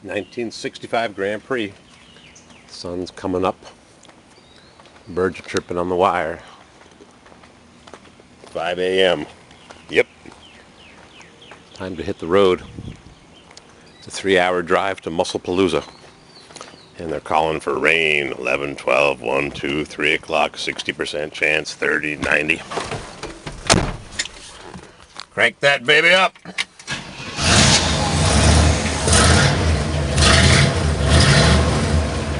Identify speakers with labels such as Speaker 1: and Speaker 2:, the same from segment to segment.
Speaker 1: 1965 Grand Prix. Sun's coming up. Birds are chirping on the wire. 5 a.m. Yep. Time to hit the road. It's a 3-hour drive to Musclepalooza. And they're calling for rain. 11, 12, 1, 2, 3 o'clock. 60% chance. 30, 90. Crank that baby up.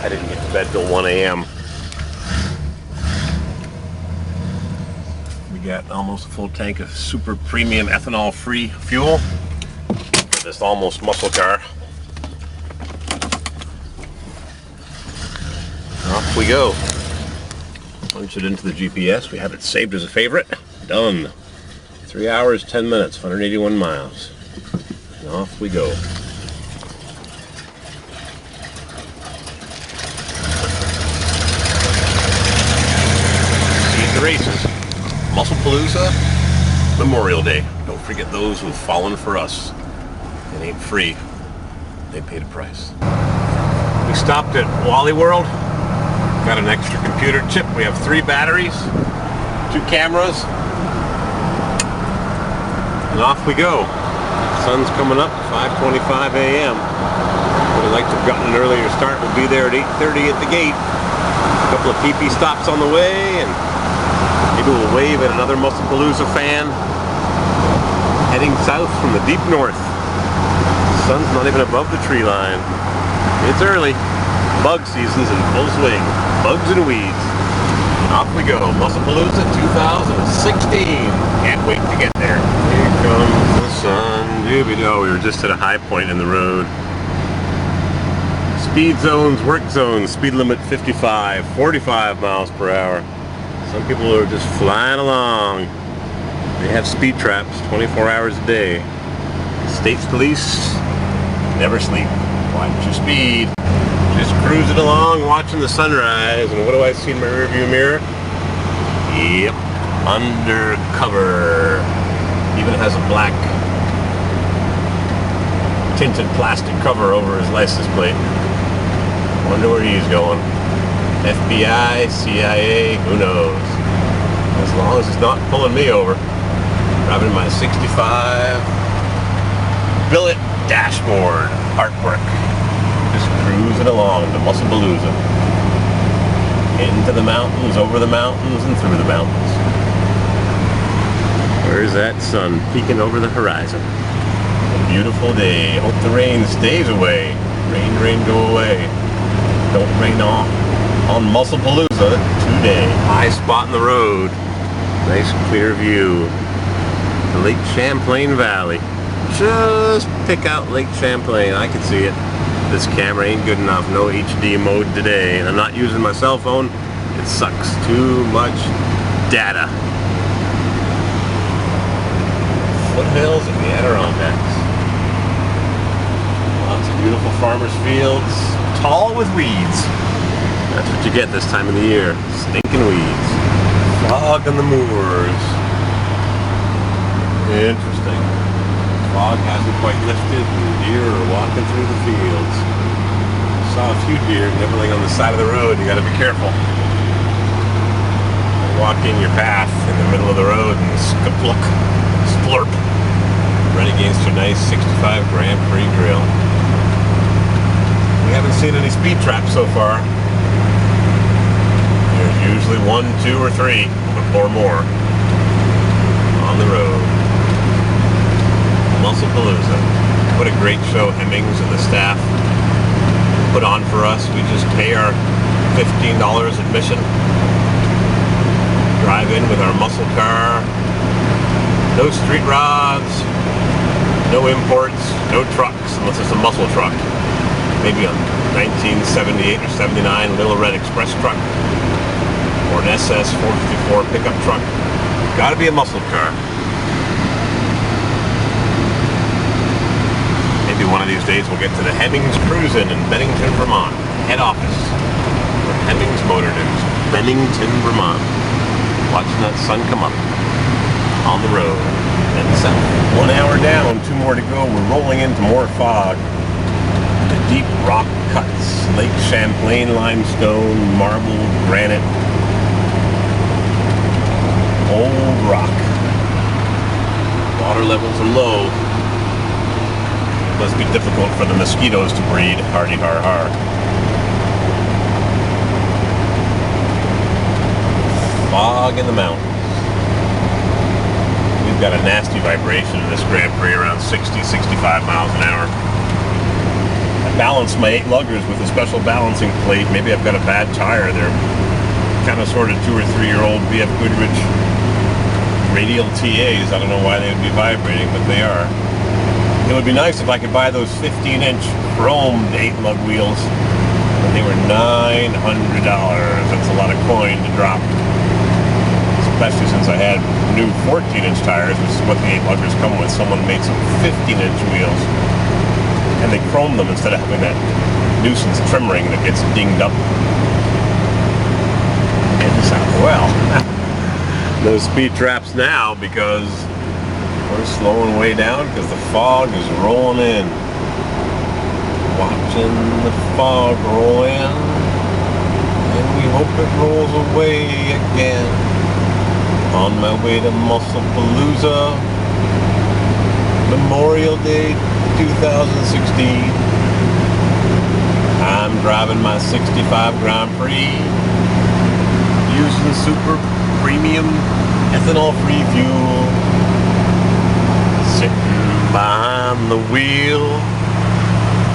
Speaker 1: I didn't get to bed till 1 a.m. We got almost a full tank of super premium ethanol-free fuel for this almost muscle car. Off we go. Punch it into the GPS. We have it saved as a favorite. Done. 3 hours, 10 minutes, 181 miles. And off we go. Races. Musclepalooza, Memorial Day. Don't forget those who've fallen for us. It ain't free. They paid a price. We stopped at Wally World. Got an extra computer chip. We have 3 batteries, 2 cameras, and off we go. Sun's coming up, 5:25 a.m. Would have liked to have gotten an earlier start. We'll be there at 8:30 at the gate. A couple of PP stops on the way, and maybe we'll wave at another Musclepalooza fan heading south from the deep north. The sun's not even above the tree line. It's early. Bug season's in full swing. Bugs and weeds. Off we go. Musclepalooza 2016. Can't wait to get there. Here comes the sun. Dooby-doo. We were just at a high point in the road. Speed zones, work zones, speed limit 55, 45 miles per hour. Some people are just flying along. They have speed traps 24 hours a day. State's police never sleep. Watch your speed. Just cruising along, watching the sunrise. And what do I see in my rearview mirror? Yep, undercover. Even has a black tinted plastic cover over his license plate. Wonder where he's going. FBI, CIA, who knows? As long as it's not pulling me over. Driving my 65 billet dashboard, artwork. Just cruising along to Musclepalooza. Into the mountains, over the mountains, and through the mountains. Where's that sun peeking over the horizon? A beautiful day. Hope the rain stays away. Rain, rain, go away. Don't rain on Musclepalooza today. High spot in the road. Nice clear view. The Lake Champlain Valley. Just pick out Lake Champlain. I can see it. This camera ain't good enough. No HD mode today. And I'm not using my cell phone. It sucks. Too much data. Foothills of the Adirondacks. Lots of beautiful farmers' fields. Tall with weeds. That's what you get this time of the year. Stinking weeds. Fog on the moors. Interesting. Fog hasn't quite lifted and deer are walking through the fields. Saw a few deer nibbling on the side of the road. You gotta be careful. Walking your path in the middle of the road and skaplook, splurp. Right against your nice 65 Grand Prix grill. We haven't seen any speed traps so far. There's usually 1, 2, or 3 or more on the road. Musclepalooza. What a great show Hemmings and the staff put on for us. We just pay our $15 admission. Drive in with our muscle car. No street rods. No imports. No trucks unless it's a muscle truck. Maybe a 1978 or 79 Little Red Express truck. Or an SS 454 pickup truck. Gotta be a muscle car. Maybe one of these days we'll get to the Hemmings Cruisin' in Bennington, Vermont. Head office for Hemmings Motor News. Bennington, Vermont. Watching that sun come up on the road. And 1 hour down, 2 more to go. We're rolling into more fog. The rock cuts, Lake Champlain limestone, marble, granite, old rock. Water levels are low. Must be difficult for the mosquitoes to breed. Hardy har har. Fog in the mountains. We've got a nasty vibration in this Grand Prix around 60, 65 miles an hour. I balanced my 8 luggers with a special balancing plate. Maybe I've got a bad tire. They're kind of sort of 2 or 3 year old BF Goodrich radial TAs. I don't know why they would be vibrating, but they are. It would be nice if I could buy those 15-inch chromed 8-lug wheels. And they were $900. That's a lot of coin to drop. Especially since I had new 14-inch tires, which is what the 8-luggers come with. Someone made some 15-inch wheels. And they chrome them instead of having that nuisance trim ring that gets dinged up. And this out well. No speed traps now because we're slowing way down because the fog is rolling in. Watching the fog roll in, and we hope it rolls away again. On my way to Musclepalooza, Memorial Day 2016. I'm driving my 65 Grand Prix, using super premium ethanol-free fuel, sitting behind the wheel,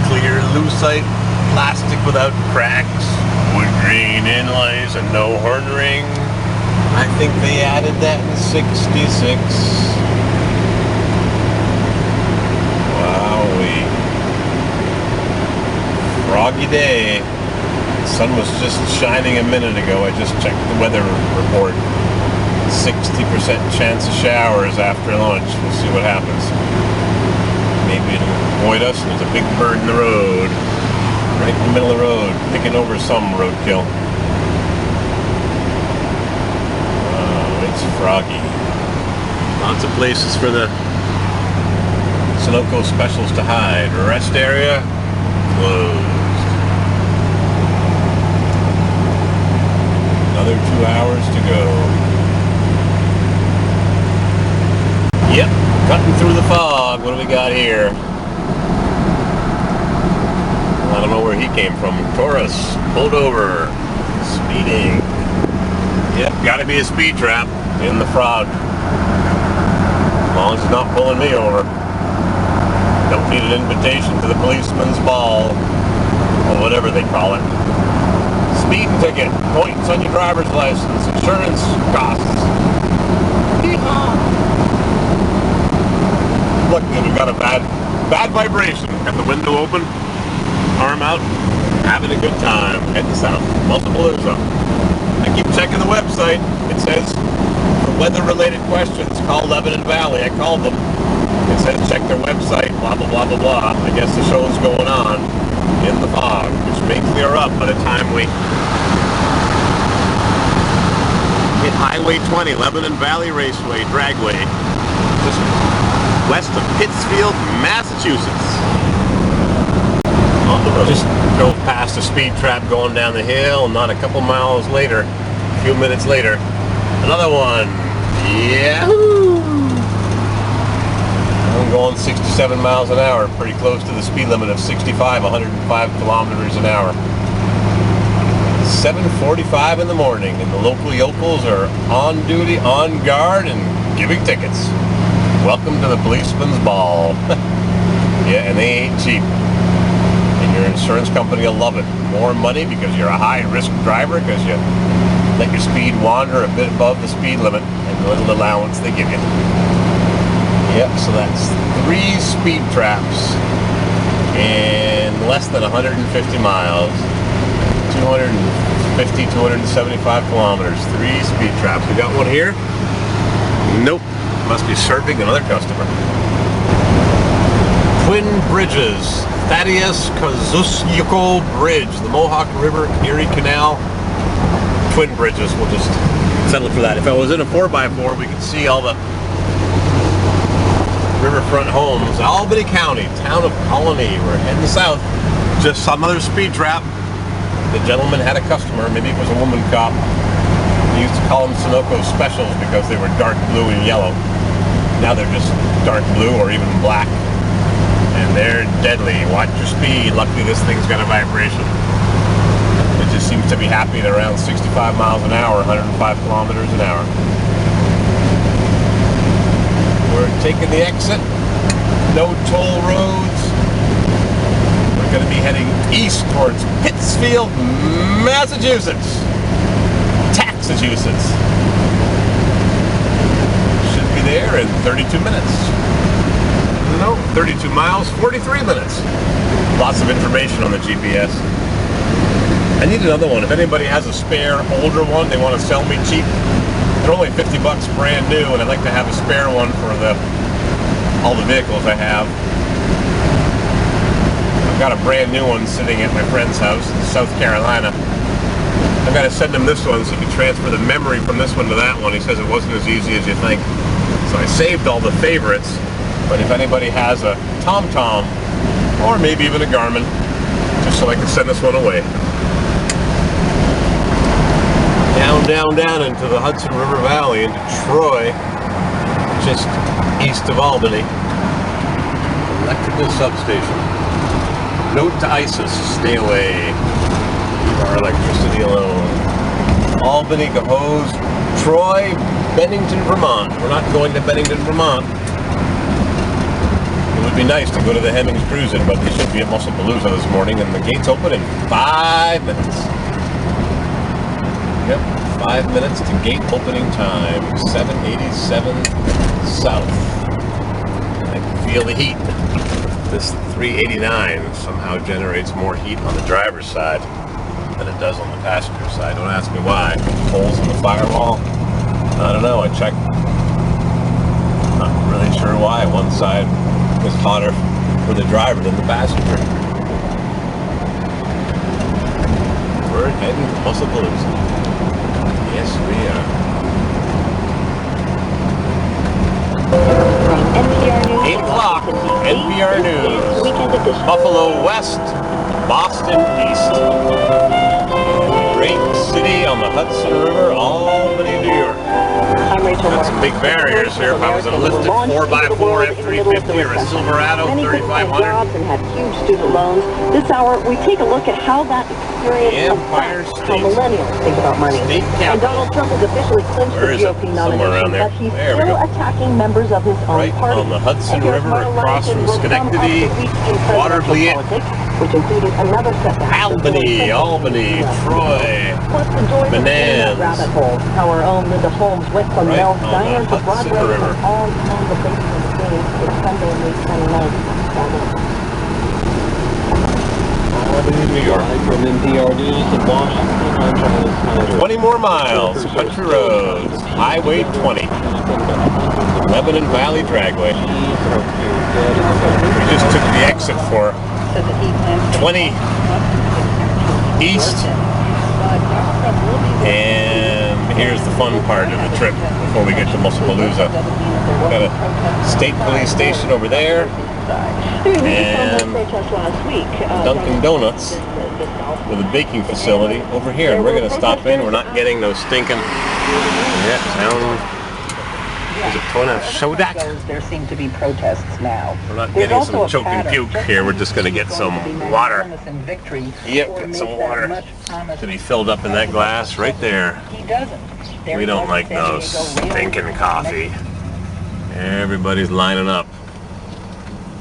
Speaker 1: clear lucite plastic without cracks, wood grain inlays and no horn ring. I think they added that in '66. Wowee. Froggy day. The sun was just shining a minute ago. I just checked the weather report. 60% chance of showers after lunch. We'll see what happens. Maybe it'll avoid us, and there's a big bird in the road. Right in the middle of the road, picking over some roadkill. Oh, it's Foggy. Lots of places for the Sunoco specials to hide. Rest area, closed. Another 2 hours to go. Yep, cutting through the fog. What do we got here? I don't know where he came from. Taurus pulled over, speeding. Yep, got to be a speed trap in the fog. As long as it's not pulling me over. Don't need an invitation to the policeman's ball, or whatever they call it. Speeding ticket, points on your driver's license, insurance costs. Yeehaw. Look, we got a bad vibration. Got the window open, arm out, having a good time. Heading south, Musclepalooza. I keep checking the website. It says for weather-related questions, call Lebanon Valley. I called them. It says check their website. Blah blah blah blah blah. I guess the show's going on in the fog, which may clear up by the time we hit Highway 20, Lebanon Valley Raceway, Dragway, just west of Pittsfield, Massachusetts. On the road. Just drove past a speed trap going down the hill, and not a couple miles later, a few minutes later, another one. Yahoo! I'm going 67 miles an hour, pretty close to the speed limit of 65, 105 kilometers an hour. 7:45 in the morning, and the local yokels are on duty, on guard, and giving tickets. Welcome to the policeman's ball. Yeah, and they ain't cheap. And your insurance company will love it. More money because you're a high-risk driver, because you let your speed wander a bit above the speed limit, and the little allowance they give you. Yep, so that's 3 speed traps in less than 150 miles. 250, 275 kilometers. 3 speed traps. We got one here? Nope. Must be serving another customer. Twin Bridges. Thaddeus Kosciuszko Bridge. The Mohawk River Erie Canal. Twin Bridges. We'll just settle for that. If I was in a 4x4, we could see all the riverfront homes. Albany County, town of Colony. We're heading south. Just another speed trap. The gentleman had a customer, maybe it was a woman cop. He used to call them Sunoco specials because they were dark blue and yellow. Now they're just dark blue or even black. And they're deadly. Watch your speed. Luckily this thing's got a vibration. It just seems to be happy at around 65 miles an hour, 105 kilometers an hour. We're taking the exit. No toll roads. We're going to be heading east towards Pittsfield, Massachusetts. Massachusetts. Should be there in 32 minutes. No, 32 miles, 43 minutes. Lots of information on the GPS. I need another one. If anybody has a spare older one they want to sell me cheap, they're only 50 bucks brand new, and I'd like to have a spare one for all the vehicles I have. I've got a brand new one sitting at my friend's house in South Carolina. I've got to send him this one so he can transfer the memory from this one to that one. He says it wasn't as easy as you think. So I saved all the favorites, but if anybody has a TomTom, or maybe even a Garmin, just so I can send this one away. Down, down, down into the Hudson River Valley, into Troy, just east of Albany. Electrical substation. Note to ISIS, stay away. Our electricity alone. Albany, Cohoes, Troy, Bennington, Vermont. We're not going to Bennington, Vermont. It would be nice to go to the Hemmings Cruising, but they should be at Musclepalooza this morning, and the gates open in 5 minutes. Yep, 5 minutes to gate opening time. 787 south. I can feel the heat. This 389 somehow generates more heat on the driver's side than it does on the passenger side. Don't ask me why. Holes in the firewall? I don't know. I checked. Not really sure why. One side was hotter for the driver than the passenger. We're heading to Musclepalooza. Yes, we are. 8 o'clock. NPR News. Buffalo West, Boston East. Great city on the Hudson River, Albany, New York. Got some big barriers here. If I was in a lifted 4x4 F350 or a Silverado 3500.
Speaker 2: And had huge student loans. This hour, we take a look at how that experience affects how millennials think about money. And Donald Trump has officially clinched the GOP nomination, but he's still attacking members of his own party.
Speaker 1: On the Hudson River, across from Schenectady, Watervliet,
Speaker 2: which included another setback.
Speaker 1: Albany, Troy, Bonanza.
Speaker 2: Rabbit hole. How our own Linda Holmes went from Mel's Diner to Broadway and all on the basis of the game. It's Sunday, May 29th.
Speaker 1: Albany, New York.
Speaker 3: From NPR News in Washington, I'm Travis Snyder.
Speaker 1: 20 more miles, country roads, Highway 20, Lebanon Valley Dragway. We just took the exit for 20 east, and here's the fun part of the trip before we get to Musclepalooza. Got a state police station over there, and Dunkin' Donuts with a baking facility over here, and we're going to stop in. We're not getting those stinking is it Tona Shodak?
Speaker 2: There seem to be protests now.
Speaker 1: We're not getting some choke and puke here. We're just going to get some water. Yep, get some water to be filled up in that glass right there. We don't like no stinking coffee. Everybody's lining up.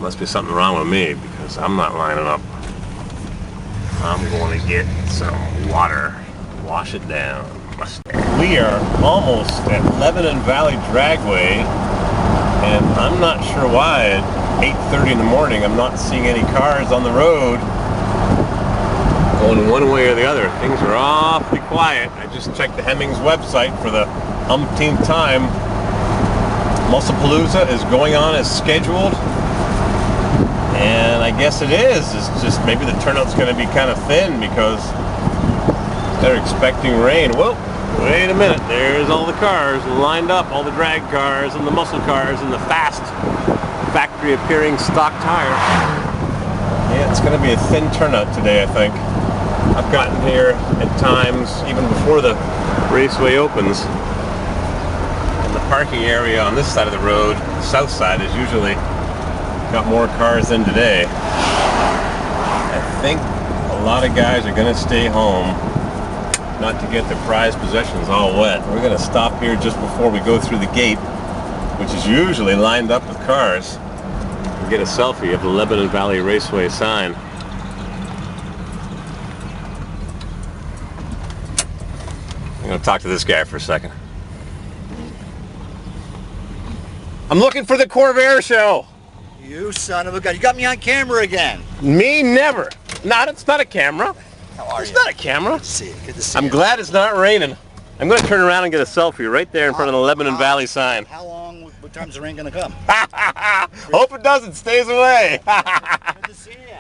Speaker 1: Must be something wrong with me because I'm not lining up. I'm going to get some water. Wash it down. We are almost at Lebanon Valley Dragway, and I'm not sure why at 8:30 in the morning I'm not seeing any cars on the road going one way or the other. Things are awfully quiet. I just checked the Hemmings website for the umpteenth time. Musclepalooza is going on as scheduled, and I guess it is. It's just maybe the turnout's going to be kind of thin because they're expecting rain. Whoa, wait a minute. There's all the cars lined up, all the drag cars and the muscle cars and the fast factory appearing stock tires. Yeah, it's going to be a thin turnout today, I think. I've gotten here at times, even before the raceway opens. And the parking area on this side of the road, the south side, is usually got more cars than today. I think a lot of guys are going to stay home, not to get their prized possessions all wet. We're going to stop here just before we go through the gate, which is usually lined up with cars, and get a selfie of the Lebanon Valley Raceway sign. I'm going to talk to this guy for a second. I'm looking for the Corvair show.
Speaker 4: You son of a gun. You got me on camera again.
Speaker 1: Me never. It's not a camera.
Speaker 4: How are you?
Speaker 1: It's not a camera.
Speaker 4: Good to see you. Good to see you.
Speaker 1: I'm glad it's not raining. I'm going to turn around and get a selfie right there in front of the Lebanon Valley sign.
Speaker 4: How long, what time's the rain going to come?
Speaker 1: Hope it doesn't. Stays away.
Speaker 4: Good to see you.